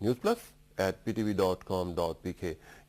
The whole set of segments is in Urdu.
newsplus@ptv.com.pk।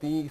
30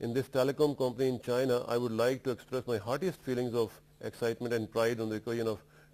in this telecom company in China, I would like to express my heartiest feelings of excitement and pride on the occasion of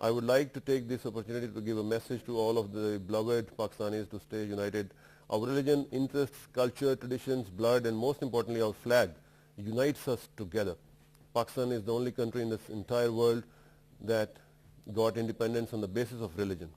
I would like to take this opportunity to give a message to all of the beloved Pakistanis to stay united. Our religion, interests, culture, traditions, blood, and most importantly our flag unites us together. Pakistan is the only country in this entire world that got independence on the basis of religion.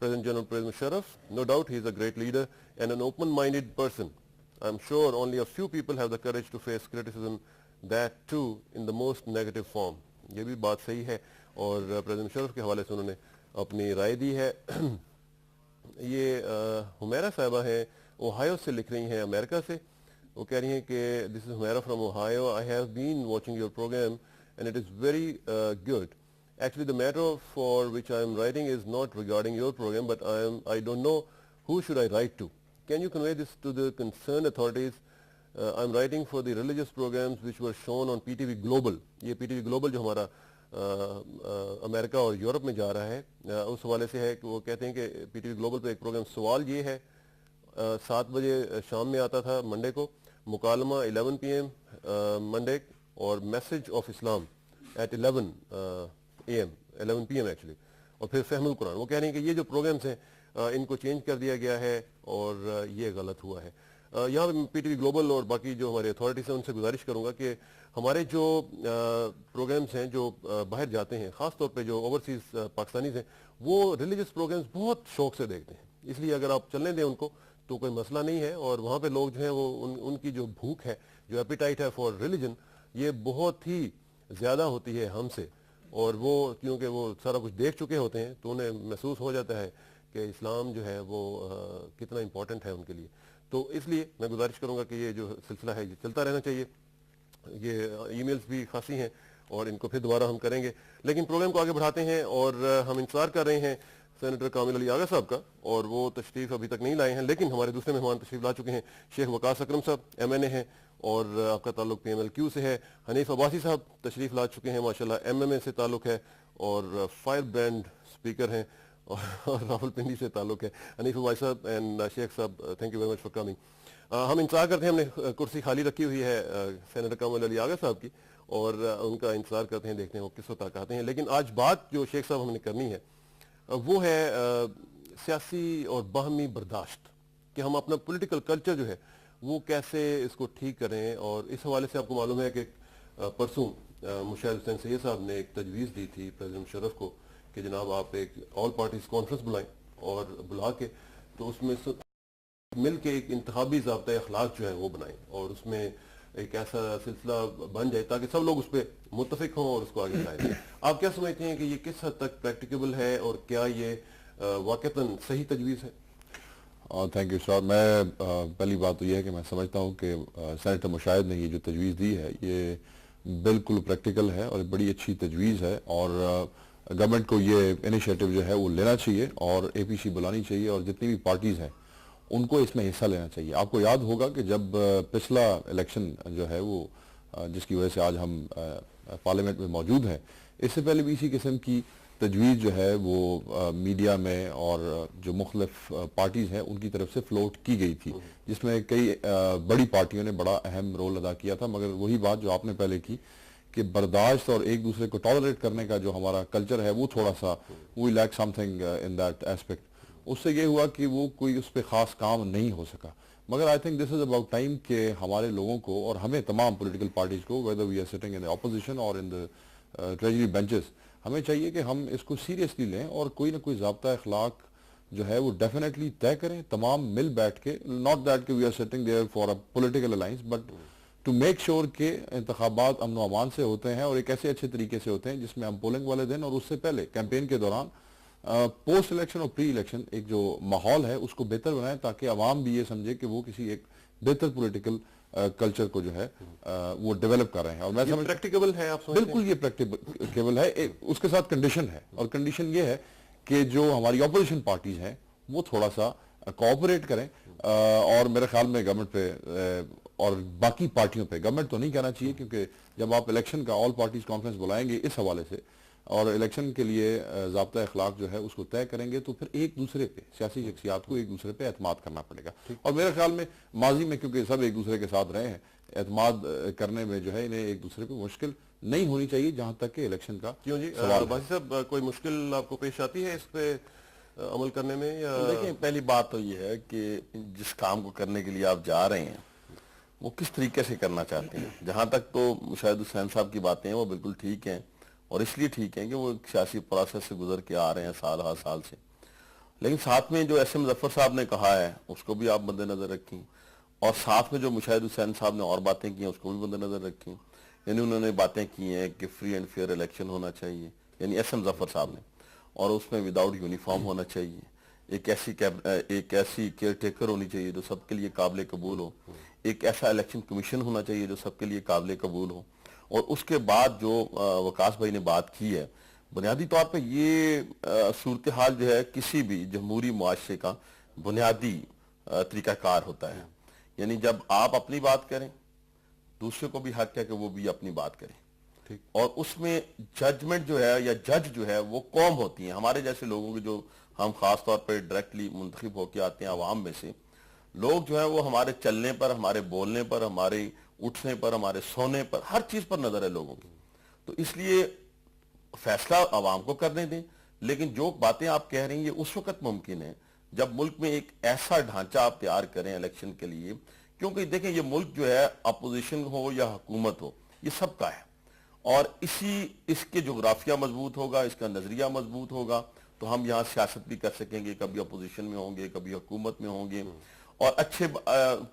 President General Pervez Musharraf. No doubt he is a great leader and an open-minded person. I'm sure only a few people have the courage to face criticism, that too in the most negative form. یہ بھی بات صحیح ہے اور پریزیڈنٹ مشرف کے حوالے سے انہوں نے اپنی رائے دی ہے. یہ حمیرہ صاحبہ ہیں, اوہایو سے لکھ رہی ہیں, امریکہ سے. وہ کہہ رہی ہیں کہ this is Humaira from Ohio, I have been watching your program and it is very good. Actually, the matter for which I am writing is not regarding your program, but I don't know who should I write to. Can you convey this to the concerned authorities? I'm writing for the religious programs which were shown on PTV Global. یہ PTV Global جو ہمارا امریکہ اور یورپ میں جا رہا ہے, اس حوالے سے ہے کہ وہ کہتے ہیں کہ PTV Global پہ ایک پروگرام سوال یہ ہے, 7 بجے شام میں آتا تھا منڈے کو, مکالمہ 11 PM منڈے, اور message of Islam at 11 AM 11 PM actually, اور پھر فہم القرآن. وہ کہہ رہے ہیں کہ یہ جو پروگرامز ہیں ان کو چینج کر دیا گیا ہے اور یہ غلط ہوا ہے. یہاں پہ PTV گلوبل اور باقی جو ہمارے اتھارٹیز ہیں ان سے گزارش کروں گا کہ ہمارے جو پروگرامز ہیں جو باہر جاتے ہیں, خاص طور پہ جو اوورسیز پاکستانیز ہیں, وہ ریلیجس پروگرامز بہت شوق سے دیکھتے ہیں. اس لیے اگر آپ چلنے دیں ان کو تو کوئی مسئلہ نہیں ہے, اور وہاں پہ لوگ جو ہیں وہ ان کی جو بھوک ہے, جو ایپیٹائٹ ہے فار ریلیجن, یہ بہت ہی زیادہ ہوتی ہے ہم سے, اور وہ کیونکہ وہ سارا کچھ دیکھ چکے ہوتے ہیں تو انہیں محسوس ہو جاتا ہے کہ اسلام جو ہے وہ کتنا امپورٹنٹ ہے ان کے لیے. تو اس لیے میں گزارش کروں گا کہ یہ جو سلسلہ ہے یہ چلتا رہنا چاہیے. یہ ای میلز بھی خاصی ہیں اور ان کو پھر دوبارہ ہم کریں گے, لیکن پروگرام کو آگے بڑھاتے ہیں اور ہم انتظار کر رہے ہیں سینیٹر کامل علی آغا صاحب کا, اور وہ تشریف ابھی تک نہیں لائے ہیں, لیکن ہمارے دوسرے مہمان تشریف لا چکے ہیں. شیخ وقاص اکرم صاحب MNA ہیں اور آپ کا تعلق PMLQ سے ہے. حنیف عباسی صاحب تشریف لا چکے ہیں, ماشاءاللہ MMA سے تعلق ہے اور فائر برانڈ اسپیکر ہیں, اور راول پنڈی سے تعلق ہے. حنیف عباسی صاحب اینڈ شیخ صاحب, thank you very much for coming. ہم انتظار کرتے ہیں, ہم نے کرسی خالی رکھی ہوئی ہے سینیٹر کامل علی آغا صاحب کی, اور ان کا انتظار کرتے ہیں, دیکھتے ہیں وہ کس وقت تک آتے ہیں. لیکن آج بات جو شیخ صاحب ہم نے کرنی ہے وہ ہے سیاسی اور باہمی برداشت, کہ ہم اپنا پولیٹیکل کلچر جو ہے وہ کیسے اس کو ٹھیک کریں. اور اس حوالے سے آپ کو معلوم ہے کہ پرسوں مشاہد حسین سید صاحب نے ایک تجویز دی تھی پریزیڈنٹ مشرف کو کہ جناب آپ ایک آل پارٹیز کانفرنس بلائیں, اور بلا کے تو اس میں مل کے ایک انتخابی ضابطۂ اخلاق جو ہے وہ بنائیں, اور اس میں ایک ایسا سلسلہ بن جائے تاکہ سب لوگ اس پہ متفق ہوں اور اس کو آگے لائیں. آپ کیا سمجھتے ہیں کہ یہ کس حد تک پریکٹیکیبل ہے, اور کیا یہ واقعتاً صحیح تجویز ہے؟ Thank you sir. میں پہلی بات تو یہ ہے کہ میں سمجھتا ہوں کہ سینیٹر مشاہد نے یہ جو تجویز دی ہے یہ بالکل پریکٹیکل ہے اور بڑی اچھی تجویز ہے, اور گورنمنٹ کو یہ انیشیٹو جو ہے وہ لینا چاہیے اور APC بلانی چاہیے, اور جتنی بھی پارٹیز ہیں ان کو اس میں حصہ لینا چاہیے. آپ کو یاد ہوگا کہ جب پچھلا الیکشن جو ہے وہ جس کی وجہ سے آج ہم پارلیمنٹ میں موجود ہیں, اس سے پہلے بھی اسی قسم کی تجویز جو ہے وہ میڈیا میں اور جو مختلف پارٹیز ہیں ان کی طرف سے فلوٹ کی گئی تھی, جس میں کئی بڑی پارٹیوں نے بڑا اہم رول ادا کیا تھا. مگر وہی بات جو آپ نے پہلے کی کہ برداشت اور ایک دوسرے کو ٹالریٹ کرنے کا جو ہمارا کلچر ہے وہ تھوڑا سا we like something in that aspect. اس سے یہ ہوا کہ وہ کوئی اس پہ خاص کام نہیں ہو سکا. مگر I think this is about time کہ ہمارے لوگوں کو اور ہمیں تمام پولیٹیکل پارٹیز کو, whether we are sitting in opposition اور ان دا ٹریجری بینچز, ہمیں چاہیے کہ ہم اس کو سیریسلی لیں اور کوئی نہ کوئی ضابطہ اخلاق جو ہے وہ ڈیفینیٹلی طے کریں تمام مل بیٹھ کے. ناٹ دیٹ کہ we are sitting there for a political alliance, but to make sure کہ انتخابات امن و امان سے ہوتے ہیں اور ایک ایسے اچھے طریقے سے ہوتے ہیں جس میں ہم پولنگ والے دن اور اس سے پہلے کیمپین کے دوران پوسٹ الیکشن اور پری الیکشن ایک جو ماحول ہے اس کو بہتر بنائیں, تاکہ عوام بھی یہ سمجھے کہ وہ کسی ایک بہتر پولیٹیکل کلچر کو جو ہے وہ ڈیولپ کر رہے ہیں. اور میں سمجھ پریکٹیکیبل ہے, آپ بالکل یہ پریکٹیکیبل ہے. اس کے ساتھ کنڈیشن ہے, اور کنڈیشن یہ ہے کہ جو ہماری اپوزیشن پارٹیز ہیں وہ تھوڑا سا کوآپریٹ کریں, اور میرے خیال میں گورنمنٹ پہ اور باقی پارٹیوں پہ, گورنمنٹ تو نہیں کہنا چاہیے کیونکہ جب آپ الیکشن کا آل پارٹیز کانفرنس بلائیں گے اس حوالے سے اور الیکشن کے لیے ضابطہ اخلاق جو ہے اس کو طے کریں گے, تو پھر ایک دوسرے پہ سیاسی شخصیات کو ایک دوسرے پہ اعتماد کرنا پڑے گا. اور میرے خیال میں ماضی میں کیونکہ سب ایک دوسرے کے ساتھ رہے ہیں, اعتماد کرنے میں جو ہے انہیں ایک دوسرے پہ مشکل نہیں ہونی چاہیے جہاں تک کہ الیکشن کا کیوں جی باسی صاحب, کوئی مشکل آپ کو پیش آتی ہے اس پہ عمل کرنے میں؟ یا دیکھیں, پہلی بات تو یہ ہے کہ جس کام کو کرنے کے لیے آپ جا رہے ہیں وہ کس طریقے سے کرنا چاہتے ہیں. جہاں تک تو مشاہد حسین صاحب کی باتیں ہیں وہ بالکل ٹھیک ہیں, اور اس لیے ٹھیک ہیں کہ وہ ایک سیاسی پروسیس سے گزر کے آ رہے ہیں سال ہر سال سے. لیکن ساتھ میں جو ایس ایم ظفر صاحب نے کہا ہے اس کو بھی آپ مد نظر رکھیں, اور ساتھ میں جو مشاہد حسین صاحب نے اور باتیں کی ہیں اس کو بھی مد نظر رکھیں. یعنی انہوں نے باتیں کی ہیں کہ فری اینڈ فیئر الیکشن ہونا چاہیے, یعنی ایس ایم ظفر صاحب نے, اور اس میں وداؤٹ یونیفارم ہونا چاہیے, ایک ایسی کیئر ٹیکر ہونی چاہیے جو سب کے لیے قابل قبول ہو, ایک ایسا الیکشن کمیشن ہونا چاہیے جو سب کے لیے قابل قبول ہو. اور اس کے بعد جو وقاص بھائی نے بات کی ہے, بنیادی طور پہ یہ صورتحال جو ہے کسی بھی جمہوری معاشرے کا بنیادی طریقہ کار ہوتا ہے. یعنی جب آپ اپنی بات کریں, دوسرے کو بھی حق ہے کہ وہ بھی اپنی بات کریں, اور اس میں ججمنٹ جو ہے یا جج جو ہے وہ قوم ہوتی ہیں, ہمارے جیسے لوگوں کے جو ہم خاص طور پہ ڈائریکٹلی منتخب ہو کے آتے ہیں عوام میں سے, لوگ جو ہیں وہ ہمارے چلنے پر, ہمارے بولنے پر, ہمارے اٹھنے پر, ہمارے سونے پر, ہر چیز پر نظر ہے لوگوں کی. تو اس لیے فیصلہ عوام کو کرنے دیں. لیکن جو باتیں آپ کہہ رہی ہیں یہ اس وقت ممکن ہے جب ملک میں ایک ایسا ڈھانچہ آپ تیار کریں الیکشن کے لیے, کیونکہ دیکھیں یہ ملک جو ہے اپوزیشن ہو یا حکومت ہو یہ سب کا ہے, اور اس کے جغرافیہ مضبوط ہوگا, اس کا نظریہ مضبوط ہوگا تو ہم یہاں سیاست بھی کر سکیں گے, کبھی اپوزیشن میں ہوں گے, کبھی حکومت میں ہوں گے. اور اچھے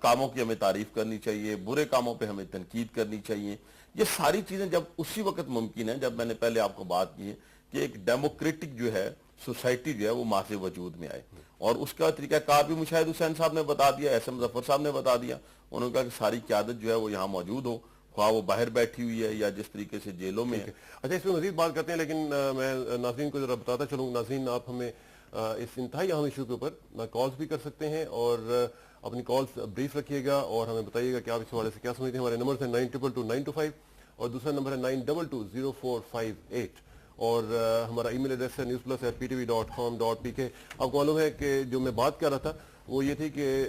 کاموں کی ہمیں تعریف کرنی چاہیے, برے کاموں پہ ہمیں تنقید کرنی چاہیے. یہ ساری چیزیں جب اسی وقت ممکن ہیں جب میں نے پہلے آپ کو بات کی ہے کہ ایک ڈیموکریٹک جو ہے سوسائٹی جو ہے وہ ماضی وجود میں آئے. اور اس کا طریقہ کار بھی مشاہد حسین صاحب نے بتا دیا, ایس ایم ظفر صاحب نے بتا دیا. انہوں نے کہا کہ ساری قیادت جو ہے وہ یہاں موجود ہو, خواہ وہ باہر بیٹھی ہوئی ہے یا جس طریقے سے جیلوں میں ہے. اچھا, اس میں مزید بات کرتے ہیں, لیکن میں ناظرین کو ذرا بتاتا چلوں. ناظرین, آپ ہمیں اس انتہائی اہم ایشو کے اوپر کالز بھی کر سکتے ہیں, اور اپنی کالز بریف رکھیے گا اور ہمیں بتائیے گا کہ آپ اس حوالے سے کیا سمجھتے ہیں. ہمارے نمبر ہیں 9222 اور دوسرا نمبر ہے 922045 اور ہمارا ای میل ایڈریس ہے newsplus@ptv.com.pk. آپ کو معلوم ہے کہ جو میں بات کر رہا تھا وہ یہ تھی کہ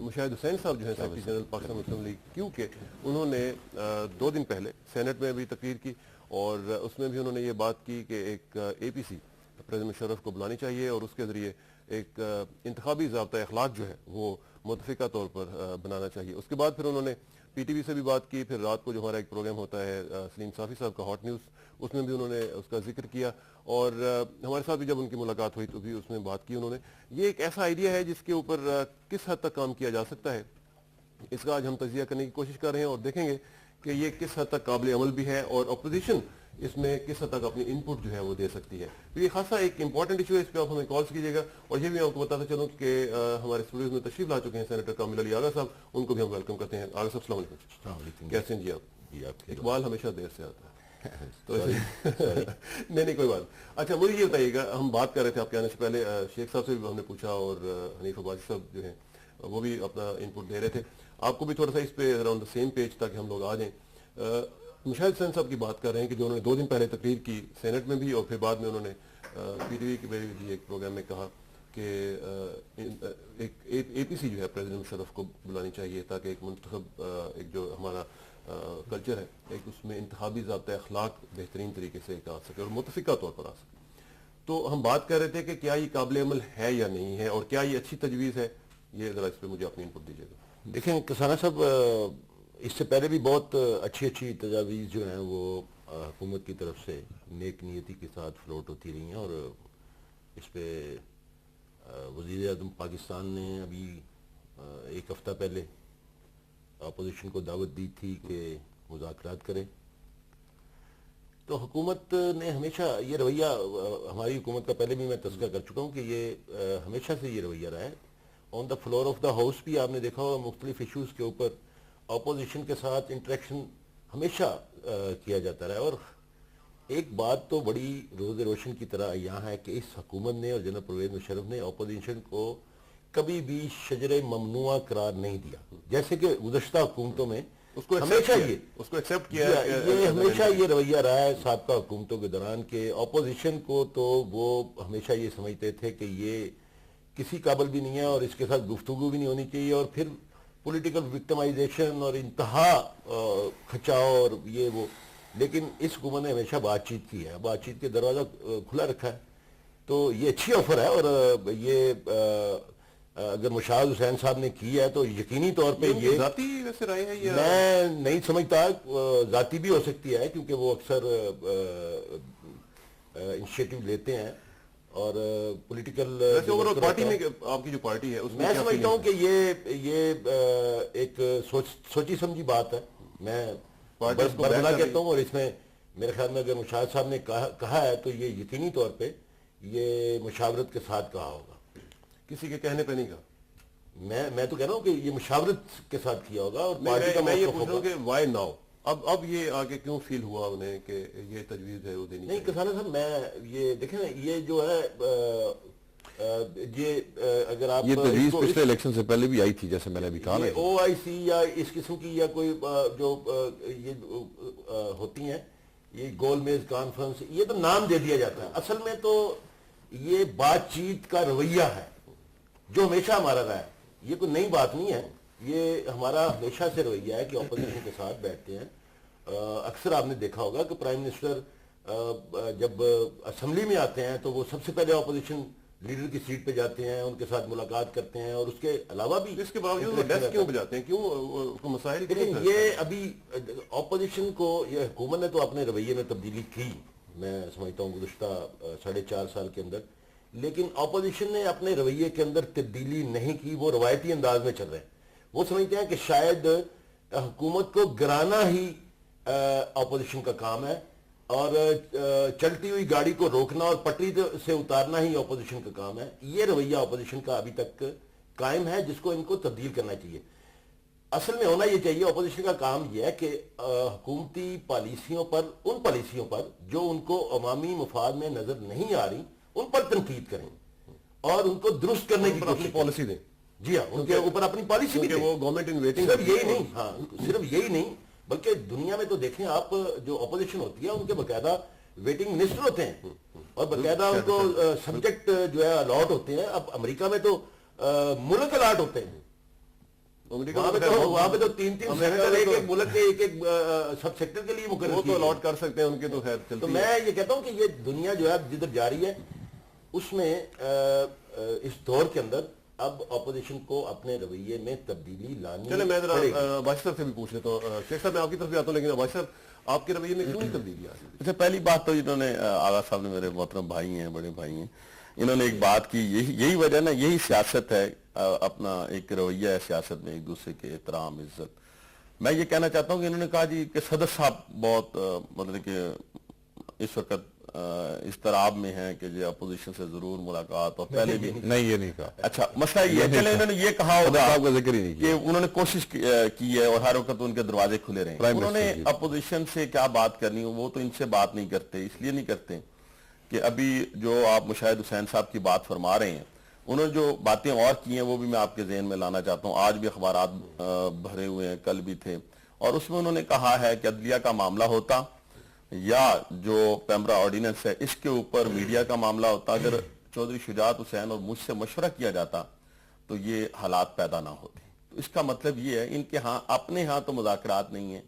مشاہد حسین صاحب جو ہیں سیکرٹری جنرل پاکستان مسلم لیگ, کیونکہ انہوں نے 2 دن پہلے سینٹ میں بھی تقریر کی اور اس میں بھی انہوں نے یہ بات کی کہ ایک اے پی سی پریزیڈنٹ مشرف کو بلانی چاہیے اور اس کے ذریعے ایک انتخابی ضابطہ اخلاق جو ہے وہ متفقہ طور پر بنانا چاہیے. اس کے بعد پھر انہوں نے پی ٹی وی سے بھی بات کی, پھر رات کو جو ہمارا ایک پروگرام ہوتا ہے سلیم صافی صاحب کا ہاٹ نیوز, اس میں بھی انہوں نے اس کا ذکر کیا, اور ہمارے ساتھ بھی جب ان کی ملاقات ہوئی تو بھی اس میں بات کی انہوں نے. یہ ایک ایسا آئیڈیا ہے جس کے اوپر کس حد تک کام کیا جا سکتا ہے, اس کا آج ہم تجزیہ کرنے کی کوشش کر رہے ہیں اور دیکھیں گے کہ یہ کس حد تک قابل عمل بھی ہے اور اپوزیشن اس میں کس حد تک اپنی ان پٹ جو ہے وہ دے سکتی ہے. تو یہ خاصا ایک امپورٹنٹ ایشو ہے, اس پہ آپ ہمیں کالز کیجیے گا. اور یہ بھی میں آپ کو بتاتا چلوں کہ ہمارے اسٹوڈیوز میں تشریف لا چکے ہیں سینیٹر کامل علی آغا صاحب, ان کو بھی ہم ویلکم کرتے ہیں. آغا صاحب السلام علیکم. کیسے ہیں جی آپ؟ اقبال ہمیشہ دیر سے آتا ہے تو نہیں کوئی بات. اچھا, مجھے یہ بتائیے گا, ہم بات کر رہے تھے آپ کے آنے سے پہلے, شیخ صاحب سے بھی ہم نے پوچھا اور حنیف عباسی صاحب جو ہیں وہ بھی اپنا ان پٹ دے رہے تھے. آپ کو بھی تھوڑا سا اس پہ اراؤنڈ دا سیم پیج تاکہ ہم لوگ آ جائیں. مشاہد حسین صاحب کی بات کر رہے ہیں کہ جو انہوں نے 2 دن پہلے تقریر کی سینٹ میں بھی, اور پھر بعد میں انہوں نے پی ٹی وی کے بھی ایک پروگرام میں کہا کہ ایک اے پی سی جو ہے پریزیڈنٹ مشرف کو بلانی چاہیے تاکہ ایک منتخب ایک جو ہمارا کلچر ہے ایک اس میں انتخابی ضابطہ اخلاق بہترین طریقے سے آ سکے اور متفقہ طور پر آ سکے. تو ہم بات کر رہے تھے کہ کیا یہ قابل عمل ہے یا نہیں ہے, اور کیا یہ اچھی تجویز ہے, یہ ذرا اس پہ مجھے اپنی انپٹ دیجیے گا. دیکھیں کسانہ صاحب, اس سے پہلے بھی بہت اچھی تجاویز جو ہیں وہ حکومت کی طرف سے نیک نیتی کے ساتھ فلوٹ ہوتی رہی ہیں, اور اس پہ وزیر اعظم پاکستان نے ابھی 1 ہفتہ پہلے اپوزیشن کو دعوت دی تھی کہ مذاکرات کرے. تو حکومت نے ہمیشہ یہ رویہ, ہماری حکومت کا پہلے بھی میں تذکرہ کر چکا ہوں کہ یہ ہمیشہ سے یہ رویہ رہا ہے. On the floor of the house بھی آپ نے دیکھا ہوگا مختلف ایشوز کے اوپر اپوزیشن کے ساتھ انٹریکشن ہمیشہ کیا جاتا رہا ہے. اور ایک بات تو بڑی روز روشن کی طرح یہاں ہے کہ اس حکومت نے اور جناب پرویز مشرف نے اپوزیشن کو کبھی بھی شجر ممنوعہ قرار نہیں دیا, جیسے کہ گزشتہ حکومتوں میں ہمیشہ یہ ہمیشہ یہ رویہ رہا ہے سابقہ حکومتوں کے دوران کہ اپوزیشن کو تو وہ ہمیشہ یہ سمجھتے تھے کہ یہ کسی قابل بھی نہیں ہے اور اس کے ساتھ گفتگو بھی نہیں ہونی چاہیے, اور پھر پولیٹیکل وکٹمائزیشن اور انتہا کھچاؤ اور یہ وہ. لیکن اس حکومت نے ہمیشہ بات چیت کی ہے, بات چیت کے دروازہ کھلا رکھا ہے. تو یہ اچھی آفر ہے, اور یہ اگر مشاہد حسین صاحب نے کی ہے تو یقینی طور پہ یہ ذاتی ویسے رائے ہے یا میں نہیں سمجھتا, ذاتی بھی ہو سکتی ہے کیونکہ وہ اکثر انیشیٹو لیتے ہیں, اور پولیٹیکل ویسے اوورآل پارٹی میں آپ کی جو پارٹی ہے اس میں میں کیا سمجھتا ہوں کہ یہ ایک سوچی سمجھی بات ہے. میں پارٹی اس کو برگلا بیک کر کہتا ہوں, اور اس میں میرے خیال میں اگر مشاہد صاحب نے کہا ہے تو یہ یقینی طور پہ یہ مشاورت کے ساتھ کہا ہوگا, کسی کے کہنے پہ نہیں کہا؟ میں تو کہہ رہا ہوں کہ یہ مشاورت کے ساتھ کیا ہوگا, اور پارٹی کا میں یہ موقف پوچھ رہا ہوں ہوگا. کہ وائی ناؤ, اب یہ آگے کیوں فیل ہوا انہیں کہ یہ تجویز ہے وہ دینی نہیں چاہیے؟ کسانہ صاحب, میں یہ دیکھیں نا, یہ جو ہے یہ اگر آپ یہ تجویز اس کو- پچھلے الیکشن سے پہلے بھی آئی تھی, جیسے میں نے ابھی کہا نا. یہ او آئی سی یا اس قسم کی یا کوئی جو یہ ہوتی ہیں, یہ گول میز کانفرنس, یہ تو نام دے دیا جاتا ہے. اصل میں تو یہ بات چیت کا رویہ ہے جو ہمیشہ ہمارا رہا ہے. یہ کوئی نئی بات نہیں ہے, یہ ہمارا ہمیشہ سے رویہ ہے کہ اپوزیشن کے ساتھ بیٹھتے ہیں. اکثر آپ نے دیکھا ہوگا کہ پرائم منسٹر جب اسمبلی میں آتے ہیں تو وہ سب سے پہلے اپوزیشن لیڈر کی سیٹ پہ جاتے ہیں, ان کے ساتھ ملاقات کرتے ہیں, اور اس کے علاوہ بھی اس کے باوجود وہ ڈیسک کیوں بجاتے ہیں, کیوں مسائل کیوں لیکن یہ ابھی اپوزیشن کو, یہ حکومت نے تو اپنے رویے میں تبدیلی کی, میں سمجھتا ہوں گزشتہ 4.5 سال کے اندر, لیکن اپوزیشن نے اپنے رویے کے اندر تبدیلی نہیں کی. وہ روایتی انداز میں چل رہے ہیں. وہ سمجھتے ہیں کہ شاید حکومت کو گرانا ہی اپوزیشن کا کام ہے, اور چلتی ہوئی گاڑی کو روکنا اور پٹری سے اتارنا ہی اپوزیشن کا کام ہے. یہ رویہ اپوزیشن کا ابھی تک قائم ہے, جس کو ان کو تبدیل کرنا چاہیے. اصل میں ہونا یہ چاہیے, اپوزیشن کا کام یہ ہے کہ حکومتی پالیسیوں پر, ان پالیسیوں پر جو ان کو عوامی مفاد میں نظر نہیں آ رہی, ان پر تنقید کریں اور ان کو درست کرنے کی اپنی کوشش پالیسی دیں. جی ہاں, ان کے اوپر اپنی پالیسی بھی کیونکہ دیں. وہ گورنمنٹ ان ویٹنگ. صرف یہی نہیں, ہاں صرف یہی نہیں, بلکہ دنیا میں تو دیکھیں آپ, جو اپوزیشن ہوتی ہے ان کے باقاعدہ ویٹنگ منسٹر ہوتے ہیں, اور باقاعدہ ان کو سبجیکٹ جو ہے الاٹ ہوتے ہیں. اب امریکہ میں تو ملک الاٹ ہوتے ہیں, وہاں پہ تو 3 سیکٹر ایک ایک ملک کے ایک ایک سب سیکٹر کے لیے مقرر وہ کیے تو گئے. الاٹ کر سکتے ہیں, ان کے تو خیر تو چلتی میں یہ کہتا ہوں کہ یہ دنیا جو ہے جدھر جا رہی ہے, اس میں اس دور کے اندر اب اپوزیشن کو اپنے رویے میں تبدیلی لانی چلے میں ذرا پڑے گی. باشر صاحب سے بھی پوچھ لیتا ہوں. شیخ صاحب میں آپ کی طرف بھی آتا ہوں, لیکن باشر صاحب آپ کے رویے میں کیوں تبدیلی آ رہی ہے؟ اچھا, پہلی بات تو انہوں نے, آغا صاحب نے, میرے محترم بھائی ہیں, بڑے بھائی ہیں, انہوں نے ایک بات کی, یہی وجہ نا, یہی سیاست ہے, اپنا ایک رویہ ہے سیاست میں, ایک دوسرے کے احترام, عزت. میں یہ کہنا چاہتا ہوں کہ انہوں نے کہا جی کہ صدر صاحب بہت مطلب کہ اس وقت اضطراب میں ہیں کہ جو اپوزیشن سے ضرور ملاقات, اور پہلے بھی نہیں, یہ نہیں کہا. اچھا مسئلہ یہ ہے, چلے انہوں نے یہ کہا ہوگا صاحب کا ذکر ہی نہیں کہ کیا. انہوں نے کوشش کی ہے اور ہر وقت ان کے دروازے کھلے رہے ہیں. پرائم انہوں نے منسٹر جی. اپوزیشن سے کیا بات کرنی ہو, وہ تو ان سے بات نہیں کرتے, اس لیے نہیں کرتے کہ ابھی جو آپ مشاہد حسین صاحب کی بات فرما رہے ہیں, انہوں نے جو باتیں اور کی ہیں وہ بھی میں آپ کے ذہن میں لانا چاہتا ہوں. آج بھی اخبارات بھرے ہوئے ہیں, کل بھی تھے, اور اس میں انہوں نے کہا ہے کہ عدلیہ کا معاملہ ہوتا یا جو پیمرا آرڈیننس ہے اس کے اوپر میڈیا کا معاملہ ہوتا, اگر چودھری شجاعت حسین اور مجھ سے مشورہ کیا جاتا تو یہ حالات پیدا نہ ہوتے. تو اس کا مطلب یہ ہے, ان کے ہاں, اپنے ہاں تو مذاکرات نہیں ہیں,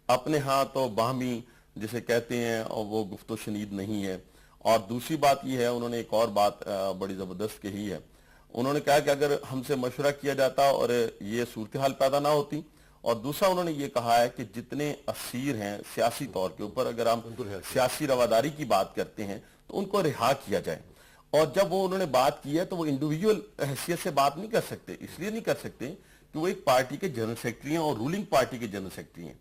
اپنے ہاں تو باہمی جسے کہتے ہیں اور وہ گفت و شنید نہیں ہے. اور دوسری بات یہ ہے, انہوں نے ایک اور بات بڑی زبردست کہی ہے. انہوں نے کہا کہ اگر ہم سے مشورہ کیا جاتا اور یہ صورتحال پیدا نہ ہوتی, اور دوسرا انہوں نے یہ کہا ہے کہ جتنے اسیر ہیں سیاسی طور کے اوپر, اگر ہم سیاسی رواداری کی بات کرتے ہیں تو ان کو رہا کیا جائے. اور جب وہ انہوں نے بات کی ہے تو وہ انڈیویجول حیثیت سے بات نہیں کر سکتے, اس لیے نہیں کر سکتے کہ وہ ایک پارٹی کے جنرل سیکرٹری ہیں اور رولنگ پارٹی کے جنرل سیکرٹری ہیں.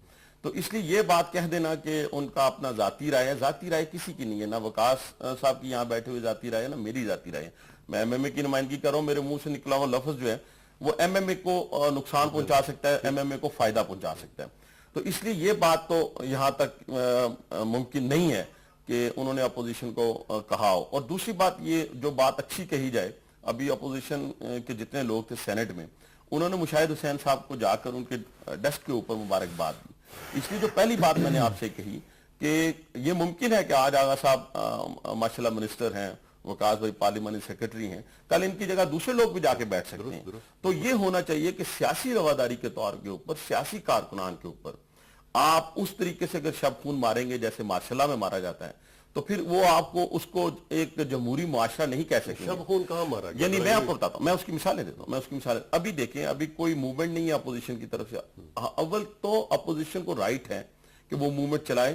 تو اس لیے یہ بات کہہ دینا کہ ان کا اپنا ذاتی رائے ہے, ذاتی رائے کسی کی نہیں ہے, نہ وقاص صاحب کی یہاں بیٹھے ہوئے ذاتی رائے ہے, نہ میری ذاتی رائے ہے. میں ایم ایم اے کی نمائندگی کر رہا ہوں, میرے منہ سے نکلا ہوا لفظ جو ہے وہ ایم ایم اے کو نقصان پہنچا سکتا ہے, ایم ایم اے کو فائدہ پہنچا سکتا ہے. تو اس لیے یہ بات تو یہاں تک ممکن نہیں ہے کہ انہوں نے اپوزیشن کو کہا ہو. اور دوسری بات یہ جو بات اچھی کہی جائے, ابھی اپوزیشن کے جتنے لوگ تھے سینٹ میں, انہوں نے مشاہد حسین صاحب کو جا کر ان کے ڈیسک کے اوپر مبارکباد دی. اس لیے جو پہلی بات میں نے آپ سے کہی کہ یہ ممکن ہے کہ آج آغا صاحب ماشاءاللہ منسٹر ہیں, وقاص بھائی پارلیمانی سیکرٹری ہیں, کل ان کی جگہ دوسرے لوگ بھی جا کے بیٹھ سکتے ہیں. تو یہ ہونا چاہیے کہ سیاسی رواداری کے طور کے اوپر, سیاسی کارکنان کے اوپر آپ اس طریقے سے اگر شب خون ماریں گے جیسے مارشل میں مارا جاتا ہے, تو پھر وہ آپ کو اس کو ایک جمہوری معاشرہ نہیں کہہ سکتے. شب خون کہاں مارا گیا؟ یعنی میں آپ کو بتاتا ہوں, میں اس کی مثالیں دیتا ہوں, ابھی دیکھیں, ابھی کوئی موومنٹ نہیں ہے اپوزیشن کی طرف سے. اول تو اپوزیشن کو رائٹ ہے کہ وہ موومنٹ چلائے,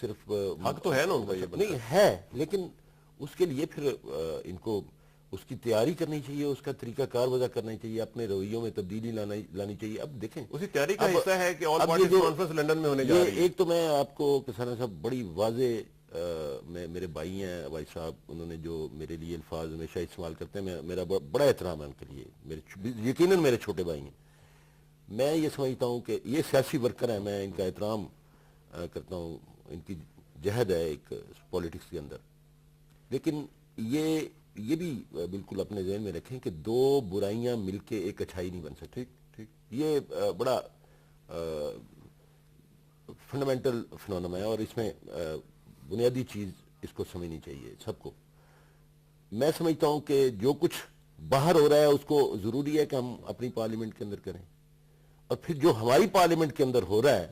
صرف حق تو ہے نا ان کا یہ نہیں ہے، لیکن اس کے لیے پھر ان کو اس کی تیاری کرنی چاہیے، اس کا طریقہ کار وضع کرنا چاہیے، اپنے رویوں میں تبدیلی لانی چاہیے. اب دیکھیں اسی تیاری کا حصہ ہے کہ آل اب یہ پارٹیز جو- کانفرنس لندن میں ہونے جا رہی ہے. ایک تو میں آپ کو کسانہ صاحب بڑی واضح میرے بھائی ہیں بھائی صاحب، انہوں نے جو میرے لیے الفاظ ہمیشہ استعمال کرتے ہیں، میرا بڑا احترام ہے ان کے لیے، یقیناً میرے چھوٹے بھائی ہیں. میں یہ سمجھتا ہوں کہ یہ سیاسی ورکر ہیں، میں ان کا احترام کرتا ہوں، ان کی جہد ہے ایک پولیٹکس کے اندر، لیکن یہ بھی بالکل اپنے ذہن میں رکھیں کہ دو برائیاں مل کے ایک اچھائی نہیں بن سکتی. ٹھیک. یہ بڑا فنڈامنٹل فنونم ہے، اور اس میں بنیادی چیز اس کو سمجھنی چاہیے سب کو. میں سمجھتا ہوں کہ جو کچھ باہر ہو رہا ہے اس کو ضروری ہے کہ ہم اپنی پارلیمنٹ کے اندر کریں، اور پھر جو ہماری پارلیمنٹ کے اندر ہو رہا ہے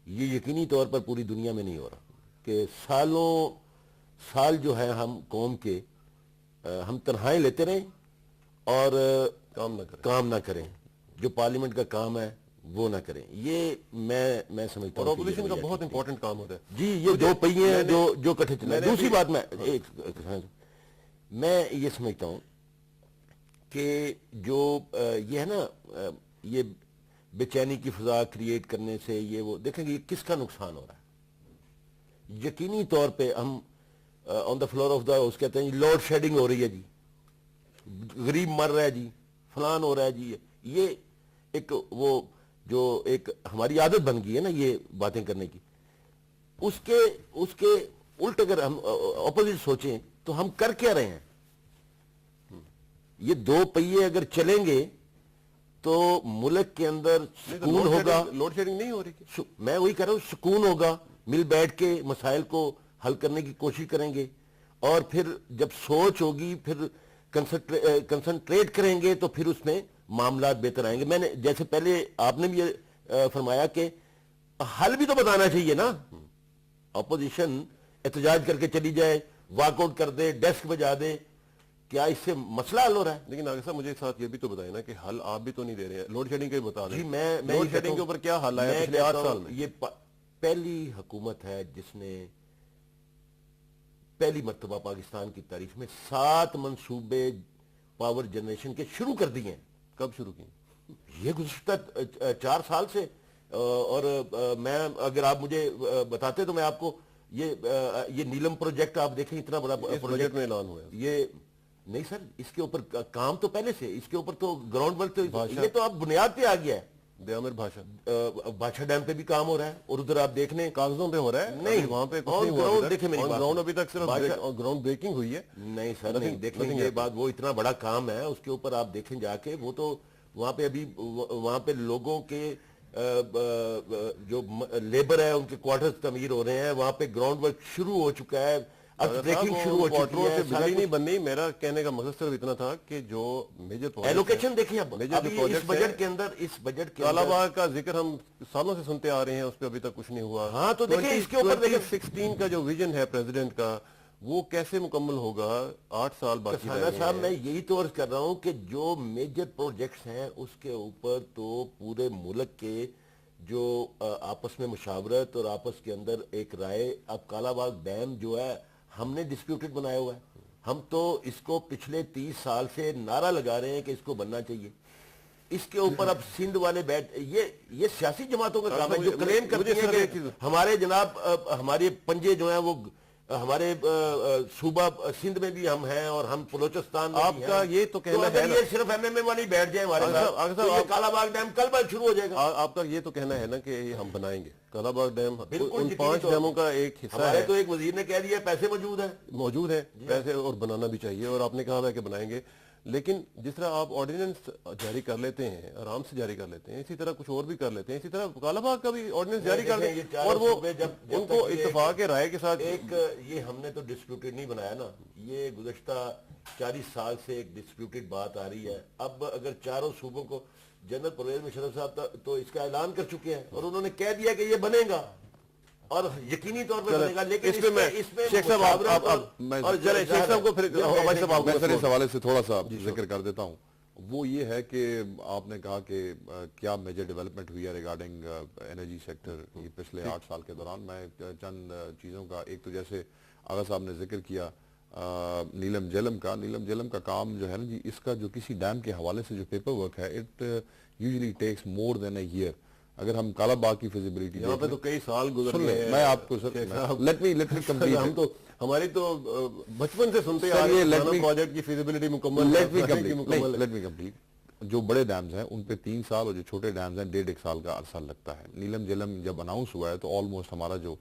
یہ یقینی طور پر پوری دنیا میں نہیں ہو رہا، کہ سالوں سال جو ہے ہم قوم کے ہم تنہائیں لیتے رہیں اور کام نہ کریں، جو پارلیمنٹ کا کام ہے وہ نہ کریں. یہ میں سمجھتا اور ہوں کہ اپوزیشن کا یہ بہت امپورٹنٹ کام ہوتا ہے. جی یہ دو پہیے ہیں جو کٹھے چلیں. دوسری بات میں یہ سمجھتا ہوں کہ جو یہ ہے نا یہ بے چینی کی فضا کریٹ کرنے سے یہ وہ دیکھیں گے یہ کس کا نقصان ہو رہا ہے. یقینی طور پہ ہم on the floor of the house کہتے ہیں لوڈ شیڈنگ ہو رہی ہے جی، غریب مر رہا ہے جی، فلان ہو رہا ہے جی. یہ ایک وہ جو ایک ہماری عادت بن گئی ہے نا یہ باتیں کرنے کی، اس کے الٹ اگر ہم اپوزٹ سوچیں تو ہم کر کیا رہے ہیں. یہ دو پہیے اگر چلیں گے تو ملک کے اندر سکون ہوگا. لوڈ شیڈنگ نہیں ہو رہی. میں وہی کہہ رہا ہوں، سکون ہوگا، مل بیٹھ کے مسائل کو حل کرنے کی کوشش کریں گے، اور پھر جب سوچ ہوگی پھر کنسنٹریٹ کریں گے تو پھر اس میں معاملات بہتر آئیں گے. میں نے جیسے پہلے آپ نے بھی یہ فرمایا کہ حل بھی تو بتانا چاہیے نا. اپوزیشن احتجاج کر کے چلی جائے، واک آؤٹ کر دے، ڈیسک بجا دے، کیا اس سے مسئلہ حل ہو رہا ہے؟ لیکن آگے صاحب مجھے ساتھ یہ بھی تو بتائیں نا کہ حل آپ بھی تو نہیں دے رہے ہیں. لوڈ شیڈنگ کا ہی بتا دیں. جی میں لوڈ شیڈنگ کے اوپر کیا حل آیا پچھلے 8 سال میں؟ یہ پہلی حکومت ہے جس نے پہلی مرتبہ پاکستان کی تاریخ میں 7 منصوبے پاور جنریشن کے شروع کر دیے ہیں. کب شروع کی؟ یہ گزشتہ 4 سال سے. اور میں اگر آپ مجھے بتاتے تو میں آپ کو یہ نیلم پروجیکٹ آپ دیکھیں، اتنا بڑا پروجیکٹ میں اعلان ہوا ہے. یہ نہیں سر، اس کے اوپر کام تو پہلے سے، اس کے اوپر تو گراؤنڈ ورک یہ تو اب بنیاد پہ آ گیا ہے. دیامر بھاشا بادشاہ ڈیم پہ بھی کام ہو رہا ہے، اور ادھر آپ دیکھ لیں کاغذوں پہ ہو رہا ہے. نہیں وہاں پہ گراؤنڈ دیکھیں میری بات، گراؤنڈ ابھی تک صرف گراؤنڈ بریکنگ ہوئی ہے. نہیں سر نہیں، دیکھیں یہ بات، وہ اتنا بڑا کام ہے، اس کے اوپر آپ دیکھیں جا کے، وہ تو وہاں پہ ابھی وہاں پہ لوگوں کے جو لیبر ہے ان کے کوارٹرز تعمیر ہو رہے ہیں، وہاں پہ گراؤنڈ ورک شروع ہو چکا ہے، بریکنگ شروع ہو چکی ہے. بجلی نہیں بننی. میرا کہنے کا مقصد صرف اتنا تھا کہ جو میجر ایلوکیشن دیکھیں اب اس بجٹ کے اندر کالا باغ کا ذکر ہم سالوں سے سنتے آ رہے ہیں، اس پہ ابھی تک کچھ نہیں ہوا. ہاں تو دیکھیں اس کے اوپر 2016 کا جو ویژن ہے پریزیڈنٹ کا وہ کیسے مکمل ہوگا؟ 8 سال باقی رہ گئے ہیں. صاحب میں یہی تو عرض کر رہا ہوں کہ جو میجر پروجیکٹس ہیں اس کے اوپر تو پورے ملک کے جو آپس میں مشاورت اور آپس کے اندر ایک رائے. اب کالا باغ ڈیم جو ہے ہم نے ڈسپیوٹڈ بنایا ہوا ہے، ہم تو اس کو پچھلے 30 سال سے نعرہ لگا رہے ہیں کہ اس کو بننا چاہیے. اس کے اوپر اب سندھ والے یہ سیاسی جماعتوں کا کام ہے جو کلیم کرتی ہیں کہ ہمارے جناب ہمارے پنجے جو ہیں وہ ہمارے صوبہ سندھ میں بھی ہم ہیں اور ہم بلوچستان میں آپ کا یہ تو کہنا ہے یہ صرف ایم ایم اے والی بیٹھ جائیں ہمارے ساتھ تو یہ کالا باغ ڈیم کل بار شروع ہو جائے گا. آپ کا یہ تو کہنا ہے نا کہ یہ ہم بنائیں گے کالا باغ ڈیم. ان 5 ڈیموں کا ایک حصہ ہمارے ہے. تو ایک وزیر نے کہہ دیا پیسے موجود ہیں پیسے اور بنانا بھی چاہیے، اور آپ نے کہا ہے کہ بنائیں گے. لیکن جس طرح آپ آرڈیننس جاری کر لیتے ہیں، آرام سے جاری کر لیتے ہیں، اسی طرح کچھ اور بھی کر لیتے ہیں. اسی طرح کالا باغ کا بھی آرڈیننس جاری کر دیں اور وہ ان کو اتفاق رائے کے ساتھ. ایک یہ ہم نے تو ڈسپیوٹڈ نہیں بنایا نا، یہ گزشتہ 40 سال سے ایک ڈسپیوٹڈ بات آ رہی ہے. اب اگر چاروں صوبوں کو جنرل پرویز مشرف صاحب تو اس کا اعلان کر چکے ہیں اور انہوں نے کہہ دیا کہ یہ بنے گا اور یقینی طور پر بنے گا. لیکن اس میں شیخ صاحب میں اس حوالے سے تھوڑا سا ذکر کر دیتا ہوں. وہ یہ ہے کہ آپ نے کہا کہ کیا میجر ڈیولپمنٹ ہوئی ہے ریگارڈنگ انرجی سیکٹر یہ پچھلے 8 سال کے دوران. میں چند چیزوں کا, ایک تو جیسے آغا صاحب نے ذکر کیا نیلم جیلم کا کام جو ہے نا جی, اس کا جو کسی ڈیم کے حوالے سے جو پیپر ورک ہے it usually takes more than a year. اگر ہم کالا باغ کی فیزیبلٹی یہاں پہ تو کئی سال گزر گئے ہیں. میں آپ کو سر لیٹ می کمپلیٹ, ہم تو ہماری تو بچپن سے سنتے آ رہے ہیں پروجیکٹ کی فیزیبلٹی مکمل. Let me complete. جو بڑے ڈیمز ہیں ان پہ 3 سال اور جو چھوٹے ڈیمز ہیں 1.5 سال کا عرصہ لگتا ہے. نیلم جیلم جب اناؤنس ہوا ہے تو آلموسٹ ہمارا جو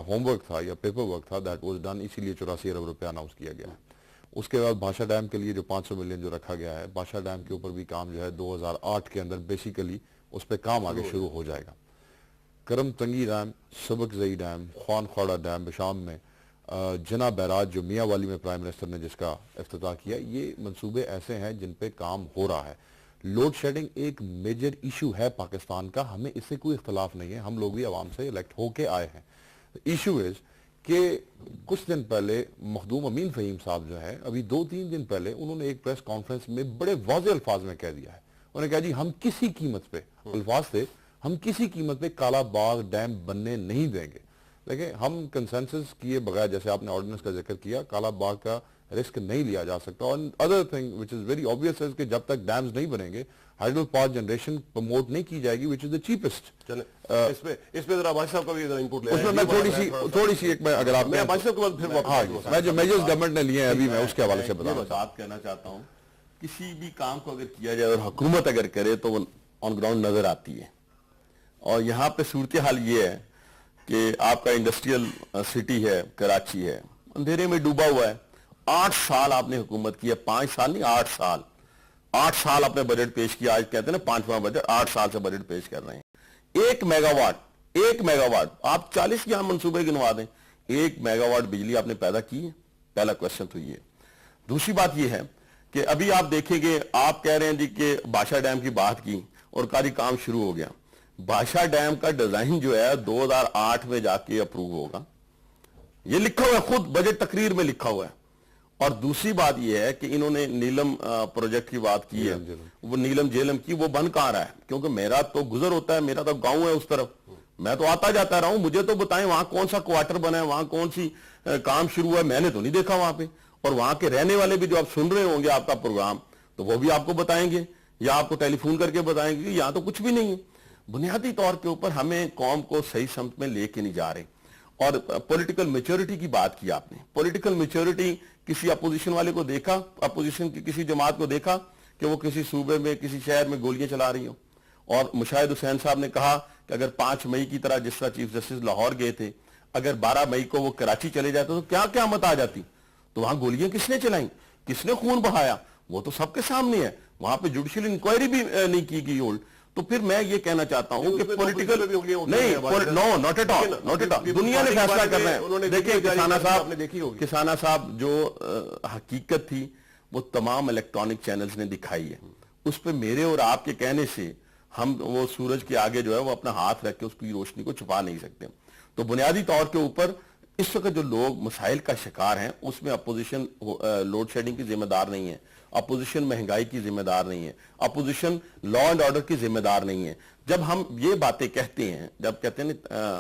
ہوم ورک تھا یا پیپر ورک تھا دیٹ واز ڈن, اسی لیے 84 ارب روپے اناؤنس کیا گیا ہے. اس کے بعد بھاشا ڈیم کے لیے جو 500 ملین جو رکھا گیا ہے, بھاشا ڈیم کے اوپر بھی کام جو ہے 2008 کے اندر بیسیکلی اس پہ کام آگے شروع ہو جائے گا. کرم تنگی ڈیم, سبک زئی ڈیم, خوان خواڑہ ڈیم بشام میں, جنا بیراج جو میاں والی میں پرائم منسٹر نے جس کا افتتاح کیا, یہ منصوبے ایسے ہیں جن پہ کام ہو رہا ہے. لوڈ شیڈنگ ایک میجر ایشو ہے پاکستان کا, ہمیں اس سے کوئی اختلاف نہیں ہے, ہم لوگ بھی عوام سے الیکٹ ہو کے آئے ہیں. ایشو از کہ کچھ دن پہلے مخدوم امین فہیم صاحب جو ہے, ابھی 2-3 دن پہلے انہوں نے ایک پریس کانفرنس میں بڑے واضح الفاظ میں کہہ دیا ہے, انہوں نے کہا جی ہم کسی قیمت پہ, الفاظ تھے ہم کسی قیمت پہ کالا باغ ڈیم بننے نہیں دیں گے. لیکن ہم کنسنسس کیے بغیر, جیسے آپ نے آرڈیننس کا ذکر کیا, کالا باغ کا رسک نہیں لیا جا سکتا. اور other thing which is very obvious ہے کہ جب تک ڈیمز نہیں بنیں گے ہائیڈرو پاور جنریشن پروموٹ نہیں کی جائے گی وچ از دا چیپسٹ. چلیں اس پہ ذرا عباس صاحب کا بھی ذرا انپٹ لیں. اس میں میں تھوڑی سی ایک میں اگر آپ میں عباس صاحب کے بعد پھر میں جو میجرز گورنمنٹ نے لیے ہیں ابھی میں اس کے حوالے سے میں بات کہنا چاہتا ہوں, کسی بھی کام کو اگر کیا جائے اور حکومت اگر کرے تو وہ آن گراؤنڈ نظر آتی ہے. اور یہاں پہ صورتحال یہ ہے کہ آپ کا انڈسٹریل سٹی ہے کراچی ہے, اندھیرے میں ڈوبا ہوا ہے. 8 سال آپ نے حکومت کی ہے, 5 سال نہیں 8 سال آپ نے بجٹ پیش کیا. آج کہتے ہیں نا 5واں بجٹ, 8 سال سے بجٹ پیش کر رہے ہیں. 1 میگا واٹ آپ 40 یہاں منصوبے گنوا دیں, 1 میگا واٹ بجلی آپ نے پیدا کی ہے. پہلا کوشچن تو یہ. دوسری بات یہ ہے کہ ابھی آپ دیکھیں گے, آپ کہہ رہے ہیں جی کہ بھاشا ڈیم کی بات کی اور کاری کام شروع ہو گیا. بھاشا ڈیم کا ڈیزائن جو ہے 2008 میں جا کے اپروو ہوگا, یہ لکھا ہوا ہے, خود بجٹ تقریر میں لکھا ہوا ہے. اور دوسری بات یہ ہے کہ انہوں نے نیلم پروجیکٹ کی بات کی ہے, وہ نیلم جیلم کی, وہ بن کہاں رہا ہے؟ کیونکہ میرا تو گزر ہوتا ہے, میرا تو گاؤں ہے اس طرف, میں تو آتا جاتا رہا ہوں. مجھے تو بتائیں وہاں کون سا کوارٹر بنا ہے, وہاں کون سی کام شروع ہوا ہے, میں نے تو نہیں دیکھا وہاں پہ. اور وہاں کے رہنے والے بھی جو آپ سن رہے ہوں گے آپ کا پروگرام, تو وہ بھی آپ کو بتائیں گے یا آپ کو ٹیلی فون کر کے بتائیں گے کہ یہاں تو کچھ بھی نہیں ہے. بنیادی طور کے اوپر ہمیں قوم کو صحیح سمت میں لے کے نہیں جا رہے. اور پولیٹیکل میچورٹی کی بات کی آپ نے, پولیٹیکل میچورٹی کسی اپوزیشن والے کو دیکھا, اپوزیشن کی کسی جماعت کو دیکھا کہ وہ کسی صوبے میں کسی شہر میں گولیاں چلا رہی ہوں؟ اور مشاہد حسین صاحب نے کہا کہ اگر 5 مئی کی طرح جس طرح چیف جسٹس لاہور گئے تھے, اگر 12 مئی کو وہ کراچی چلے جاتے تو کیا قیامت آ جاتی. تو وہاں گولیاں کس نے چلائیں, کس نے خون بہایا, وہ تو سب کے سامنے ہے. وہاں پہ جوڈیشل انکوائری بھی نہیں کی گئی ہولڈ. تو پھر میں یہ کہنا چاہتا ہوں کہ پولیٹیکل نہیں, نو ناٹ ایٹ آل, دنیا نے فیصلہ کرنا ہے. دیکھیں کسانہ صاحب جو حقیقت تھی وہ تمام الیکٹرانک چینلز نے دکھائی ہے. اس پہ میرے اور آپ کے کہنے سے ہم وہ سورج کے آگے جو ہے وہ اپنا ہاتھ رکھ کے اس کی روشنی کو چھپا نہیں سکتے. تو بنیادی طور کے اوپر اس وقت جو لوگ مسائل کا شکار ہیں اس میں اپوزیشن لوڈ شیڈنگ کی ذمہ دار نہیں ہے, اپوزیشن مہنگائی کی ذمہ دار نہیں ہے, اپوزیشن لا اینڈ آرڈر کی ذمہ دار نہیں ہے. جب ہم یہ باتیں کہتے ہیں, جب کہتے ہیں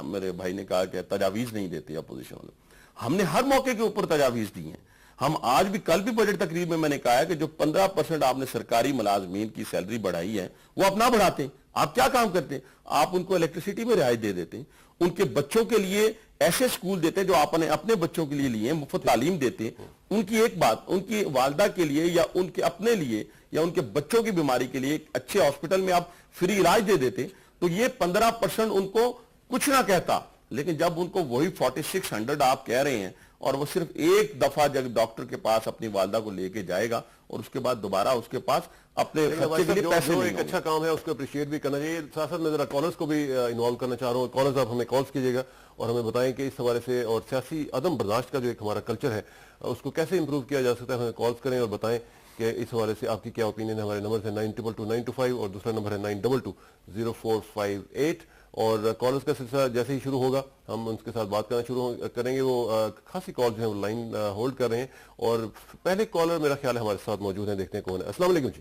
میرے بھائی نے کہا کہ تجاویز نہیں دیتے اپوزیشن والے, ہم نے ہر موقع کے اوپر تجاویز دی ہیں. ہم آج بھی, کل بھی بجٹ تقریب میں نے کہا ہے کہ جو 15% آپ نے سرکاری ملازمین کی سیلری بڑھائی ہے وہ اپنا بڑھاتے ہیں. آپ کیا کام کرتے ہیں؟ آپ ان کو الیکٹریسٹی میں رعایت دے دیتے ہیں, ان کے بچوں کے لیے ایسے سکول دیتے ہیں جو آپ نے اپنے بچوں کے لیے لیے ہیں, مفت تعلیم دیتے ہیں. ان کی ایک بات, ان کی والدہ کے لیے یا ان کے اپنے لیے یا ان کے بچوں کی بیماری کے لیے ایک اچھے ہاسپٹل میں آپ فری علاج دے دیتے. تو یہ 15% ان کو کچھ نہ کہتا, لیکن جب ان کو وہی 4600 آپ کہہ رہے ہیں اور وہ صرف ایک دفعہ جب ڈاکٹر کے پاس اپنی والدہ کو لے کے جائے گا اور اس کے بعد دوبارہ اس کے پاس اپنے خرچے کے لیے پیسے نہیں ہوں گے. ایک اچھا کام ہے اس کو اپریشیٹ بھی کرنا چاہیے. ساتھ ساتھ میں ذرا کالرز کو بھی انوالو کرنا چاہ رہا ہوں. کالرز آپ ہمیں کالز کیجیے گا اور ہمیں بتائیں کہ اس حوالے سے اور سیاسی عدم برداشت کا جو ایک ہمارا کلچر ہے اس کو کیسے امپروو کیا جا سکتا ہے. ہمیں کالز کریں اور بتائیں کہ اس حوالے سے آپ کی کیا اوپینین ہے. ہمارے نمبر ہے 922925 اور دوسرا نمبر ہے 92200458. اور کالرز کا سلسلہ جیسے ہی شروع ہوگا ہم ان کے ساتھ بات کرنا شروع کریں گے. وہ خاصی کال جو ہیں وہ لائن ہولڈ کر رہے ہیں اور پہلے کالر میرا خیال ہے ہمارے ساتھ موجود ہیں, دیکھتے ہیں کون ہے. السلام علیکم جی.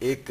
ایک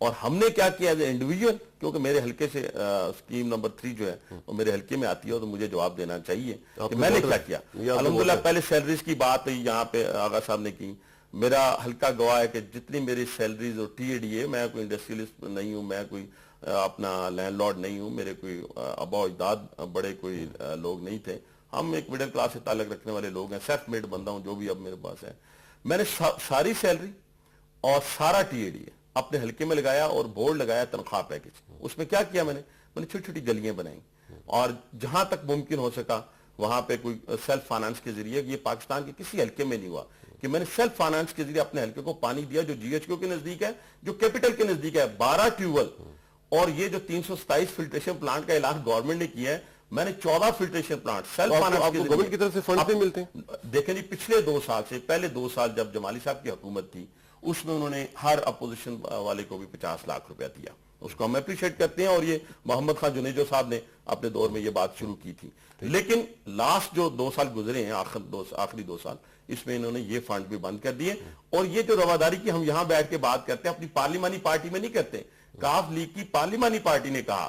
اور ہم نے کیا کیا ایز اے انڈیویجول, کیونکہ میرے حلقے سے اسکیم نمبر 3 جو ہے وہ میرے حلقے میں آتی ہے, تو مجھے جواب دینا چاہیے کہ میں نے کیا کیا. الحمدللہ پہلے سیلریز کی بات یہاں پہ آغا صاحب نے کی. میرا حلقہ گواہ ہے کہ جتنی میری سیلریز اور ٹی اے ڈی ہے, میں کوئی انڈسٹریلسٹ نہیں ہوں, میں کوئی اپنا لینڈ لارڈ نہیں ہوں, میرے کوئی آبا اجداد بڑے کوئی لوگ نہیں تھے, ہم ایک مڈل کلاس سے تعلق رکھنے والے لوگ ہیں, سیلف میڈ بندہ ہوں جو بھی اب میرے پاس ہے. میں نے ساری سیلری اور سارا ٹی اے ڈی اپنے حلقے میں لگایا اور بورڈ لگایا تنخواہ پیکج. اس میں کیا کیا میں نے چھوٹی چھوٹی گلیاں بنائیں, اور جہاں تک ممکن ہو سکا وہاں پہ کوئی سیلف فائنانس کے ذریعے, یہ پاکستان کے کسی حلقے میں نہیں ہوا کہ میں نے سیلف فائنانس کے ذریعے اپنے حلقے کو پانی دیا, جو جی ایچ کیو کے نزدیک ہے, جو کیپٹل کے نزدیک ہے, 12 ٹیوبل, اور یہ جو 327 فلٹریشن پلانٹ کا اعلان گورنمنٹ نے کیا ہے, میں نے 14 فلٹریشن پلانٹ سیلف فائنانس کے گورنمنٹ کی طرف سے فنڈ نہیں ملتے. دیکھیں جی, پچھلے 2 سال سے, پہلے 2 سال جب جمالی صاحب کی حکومت تھی, اس میں انہوں نے ہر اپوزیشن والے کو بھی 50 لاکھ روپیہ دیا, اس کو ہم اپریشیٹ کرتے ہیں, اور یہ محمد خان جنیجو صاحب نے اپنے دور میں یہ بات شروع کی تھی. لیکن لاسٹ جو 2 سال گزرے ہیں, آخری 2 سال, اس میں انہوں نے یہ فنڈ بھی بند کر دیے. اور یہ جو رواداری کی ہم یہاں بیٹھ کے بات کرتے ہیں, اپنی پارلیمانی پارٹی میں نہیں کرتے. کاف لیگ کی پارلیمانی پارٹی نے کہا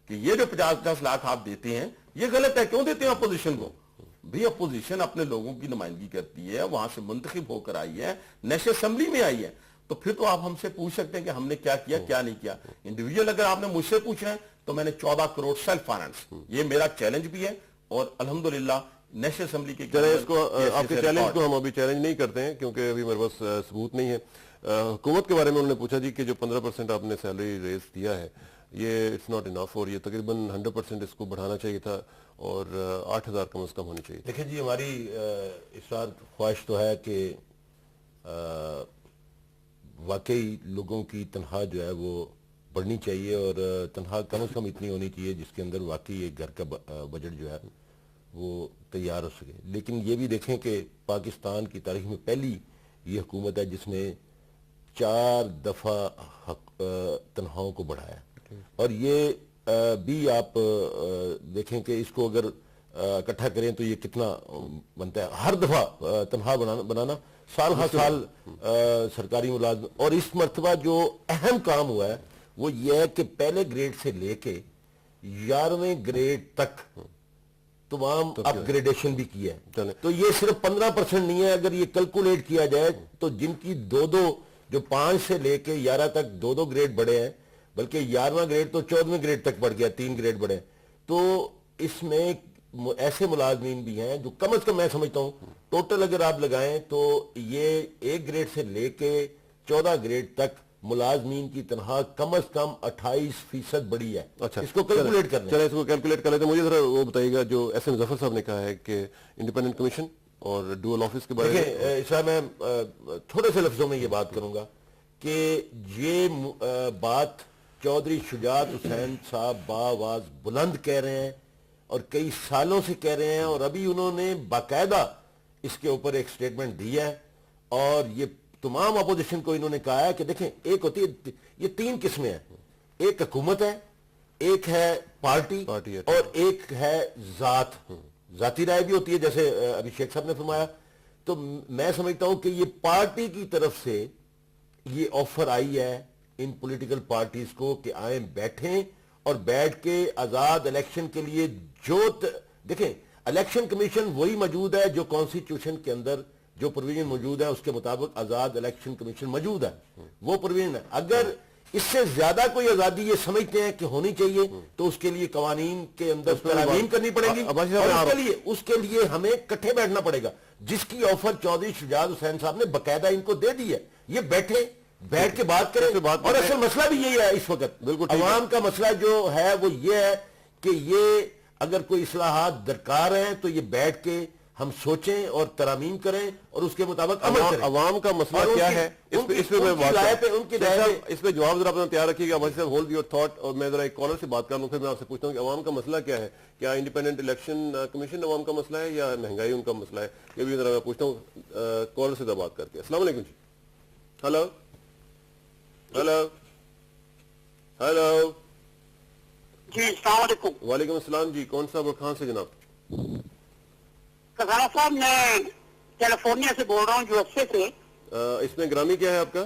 کہ یہ جو 50 لاکھ آپ دیتے ہیں یہ غلط ہے, کیوں دیتے ہیں اپوزیشن کو؟ بھی اپوزیشن اپنے لوگوں کی نمائندگی کرتی ہے, وہاں سے منتخب ہو کر آئی ہے, نیشنل اسمبلی میں آئی ہے, تو پھر تو آپ ہم سے پوچھ سکتے ہیں کہ ہم نے کیا کیا کیا نہیں کیا. انڈیویجول اگر آپ نے مجھ سے پوچھا ہے تو میں نے 14 کروڑ سیلف فائنانس, یہ میرا چیلنج بھی ہے, اور الحمدللہ نیشنل اسمبلی کے اس کو آپ کے چیلنج کو ہم ابھی چیلنج نہیں کرتے ہیں کیونکہ ابھی میرے پاس ثبوت نہیں ہے. حکومت کے بارے میں انہوں نے پوچھا جی کہ جو 15% آپ نے سیلری ریز دیا ہے یہ اٹس ناٹ انف, اور یہ تقریباً 100% اس کو بڑھانا چاہیے تھا, اور 8,000 کم از کم ہونی چاہیے. دیکھیں جی, ہماری اس وقت خواہش تو ہے کہ واقعی لوگوں کی تنخواہ جو ہے وہ بڑھنی چاہیے, اور تنخواہ کم از کم اتنی ہونی چاہیے جس کے اندر واقعی ایک گھر کا بجٹ جو ہے وہ تیار ہو سکے. لیکن یہ بھی دیکھیں کہ پاکستان کی تاریخ میں پہلی یہ حکومت ہے جس نے 4 دفعہ تنخواہوں کو بڑھایا, اور یہ بھی آپ دیکھیں کہ اس کو اگر اکٹھا کریں تو یہ کتنا بنتا ہے. ہر دفعہ تنخواہ بنانا, سال ہر سال سرکاری ملازم. اور اس مرتبہ جو اہم کام ہوا ہے وہ یہ ہے کہ پہلے گریڈ سے لے کے 11ویں گریڈ تک تمام اپ گریڈیشن بھی کیا ہے. تو یہ صرف 15% نہیں ہے, اگر یہ کیلکولیٹ کیا جائے تو جن کی 2 جو 5 سے لے کے 11 تک 2 گریڈ بڑھے ہیں, بلکہ 11واں گریڈ تو 14ویں گریڈ تک بڑھ گیا, 3 گریڈ بڑھے, تو اس میں ایسے ملازمین بھی ہیں جو کم از کم میں سمجھتا ہوں ٹوٹل اگر آپ لگائیں تو یہ 1 گریڈ سے لے کے 14 گریڈ تک ملازمین کی تنخواہ کم از کم 28% بڑی ہے. اچھا, اس کو کیلکولیٹ کرنا, چلیں اس کو کیلکولیٹ کر لیتے ہیں. مجھے ذرا وہ بتائیے گا جو ایس ایم ظفر صاحب نے کہا ہے کہ انڈیپینڈنٹ کمیشن اور ڈوئل آفس کے بارے میں. دیکھیں اس میں تھوڑے سے لفظوں میں یہ بات کروں گا کہ یہ بات چودھری شجاعت حسین صاحب بآواز بلند کہہ رہے ہیں, اور کئی سالوں سے کہہ رہے ہیں, اور ابھی انہوں نے باقاعدہ اس کے اوپر ایک سٹیٹمنٹ دی ہے, اور یہ تمام اپوزیشن کو انہوں نے کہا ہے کہ دیکھیں ایک ہوتی ہے, یہ 3 قسمیں ہیں, ایک حکومت ہے, ایک ہے پارٹی, اور ایک ہے ذاتی رائے بھی ہوتی ہے جیسے ابھی شیخ صاحب نے فرمایا. تو میں سمجھتا ہوں کہ یہ پارٹی کی طرف سے یہ آفر آئی ہے ان پولیٹیکل پارٹیز کو کہ آئیں بیٹھیں اور بیٹھ کے آزاد الیکشن کے لیے دیکھیں الیکشن کمیشن وہی موجود ہے جو کانسٹیٹیوشن کے اندر جو پروویژن موجود ہے اس کے مطابق آزاد الیکشن کمیشن موجود ہے, وہ پروویژن ہے. اگر اس سے زیادہ کوئی آزادی یہ سمجھتے ہیں کہ ہونی چاہیے تو اس کے لیے قوانین کے اندر ترمیم کرنی پڑے گی, اور اس کے لیے ہمیں کٹھے بیٹھنا پڑے گا, جس کی آفر چودھری شجاعت حسین صاحب نے باقاعدہ ان کو دے دی ہے. یہ بیٹھ کے بات کریں, اور اصل مسئلہ بھی یہی ہے اس وقت. عوام کا مسئلہ جو ہے وہ یہ ہے کہ یہ اگر کوئی اصلاحات درکار ہیں تو یہ بیٹھ کے ہم سوچیں اور ترامیم کریں اور اس کے مطابق عمل کریں. عوام کا مسئلہ کیا ہے اس پہ جواب ذرا اپنا تیار رکھیے گا. Hold your thought. اور میں ذرا ایک کالر سے بات کر لوں, پھر میں آپ سے پوچھتا ہوں کہ عوام کا مسئلہ کیا ہے. کیا انڈیپینڈنٹ الیکشن کمیشن عوام کا مسئلہ ہے یا مہنگائی ان کا مسئلہ ہے؟ یہ بھی ذرا میں پوچھتا ہوں کالر سے بات کر کے. السلام علیکم جی. ہلو ہلو ہلو جی السلام علیکم. وعلیکم السلام جی. کون صاحب اور کہاں سے جناب؟ خزانہ صاحب میں کیلیفورنیا سے بول رہا ہوں, USA سے. اس میں گرامی کیا ہے آپ کا؟